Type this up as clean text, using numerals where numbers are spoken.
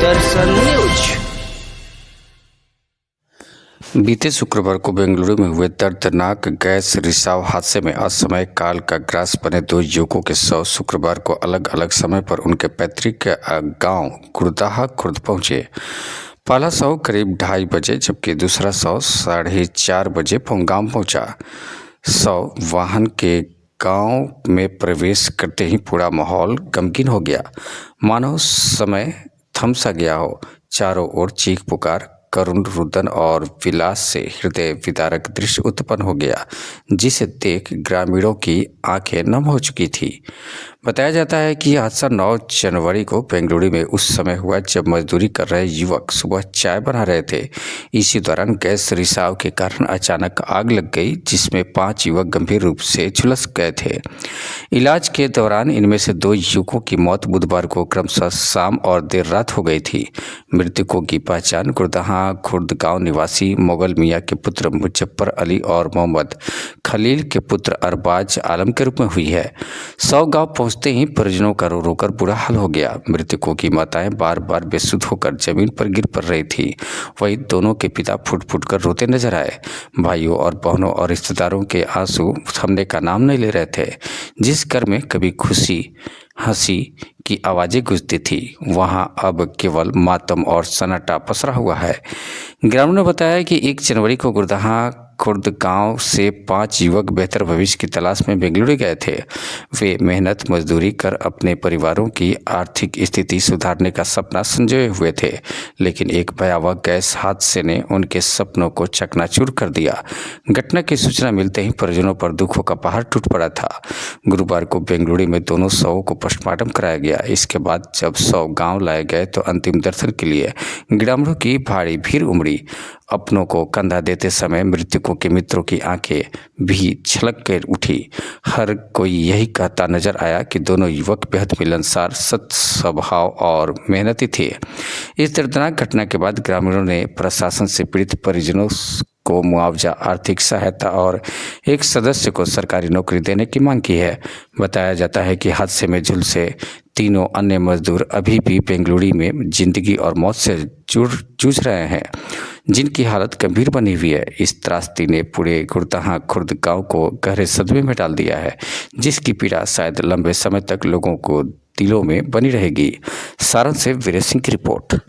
दर्शन news. बीते शुक्रवार को बेंगलुरु में हुए दर्दनाक गैस रिसाव हादसे में असमय काल का ग्रास बने दो युवकों के शव शुक्रवार को अलग अलग समय पर उनके पैतृक गांव गुरदाहा खुर्द पहुंचे। पहला शव करीब 2:30 बजे जबकि दूसरा शव 4:30 बजे गांव पहुंचा। शव वाहन के गांव में प्रवेश करते ही पूरा माहौल गमगीन हो गया, मानो समय थम सा गया हो। चारों ओर चीख पुकार, करुण रुदन और विलास से हृदय विदारक दृश्य उत्पन्न हो गया, जिसे देख ग्रामीणों की आंखें नम हो चुकी थी। बताया जाता है कि यह हादसा 9 जनवरी को बेंगलुरु में उस समय हुआ जब मजदूरी कर रहे युवक सुबह चाय बना रहे थे। इसी दौरान गैस रिसाव के कारण अचानक आग लग गई, जिसमें 5 युवक गंभीर रूप से झुलस गए थे। इलाज के दौरान इनमें से 2 युवकों की मौत बुधवार को क्रमशः शाम और देर रात हो गई थी। मृतकों की पहचान गुरदाहा खुर्द गांव निवासी मोगल मियां के पुत्र मुजफ्फर अली और मोहम्मद खलील के पुत्र अरबाज आलम के रूप में हुई है। शव गांव पहुंचते ही परिजनों का रो रोकर बुरा हाल हो गया। मृतकों की माताएं बार बार बेसुध होकर जमीन पर गिर पड़ रही थी। वहीं दोनों के पिता फुट फुट कर रोते नजर आए। भाइयों और बहनों और रिश्तेदारों के आंसू थमने का नाम नहीं ले रहे थे। जिस घर में कभी खुशी हंसी की आवाजें गूंजती थी, वहां अब केवल मातम और सन्नाटा पसरा हुआ है। ग्रामीणों ने बताया कि 1 जनवरी को गुरदाहा खुर्द गांव से 5 युवक बेहतर भविष्य की तलाश में बेंगलुरु गए थे। वे मेहनत मजदूरी कर अपने परिवारों की आर्थिक स्थिति सुधारने का सपना संजोए हुए थे, लेकिन एक भयावह गैस हादसे ने उनके सपनों को चकनाचूर कर दिया। घटना की सूचना मिलते ही परिजनों पर दुखों का पहाड़ टूट पड़ा था। गुरुवार को बेंगलुरु में दोनों शवों को पोस्टमार्टम कराया गया। इसके बाद जब शव गाँव लाए गए तो अंतिम दर्शन के लिए ग्रामीणों की भारी भीड़ उमड़ी। अपनों को कंधा देते समय मृतकों के मित्रों की आंखें भी छलक कर उठी। हर कोई यही कहता नजर आया कि दोनों युवक बेहद मिलनसार, सत स्वभाव और मेहनती थे। इस दर्दनाक घटना के बाद ग्रामीणों ने प्रशासन से पीड़ित परिजनों को मुआवजा, आर्थिक सहायता और एक सदस्य को सरकारी नौकरी देने की मांग की है। बताया जाता है कि हादसे में झुलसे तीनों अन्य मजदूर अभी भी बेंगलुरु में जिंदगी और मौत से जूझ रहे हैं, जिनकी हालत गंभीर बनी हुई है। इस त्रासदी ने पूरे गुरदाहा खुर्द गांव को गहरे सदमे में डाल दिया है, जिसकी पीड़ा शायद लंबे समय तक लोगों को दिलों में बनी रहेगी। सारण से वीरेश सिंह की रिपोर्ट।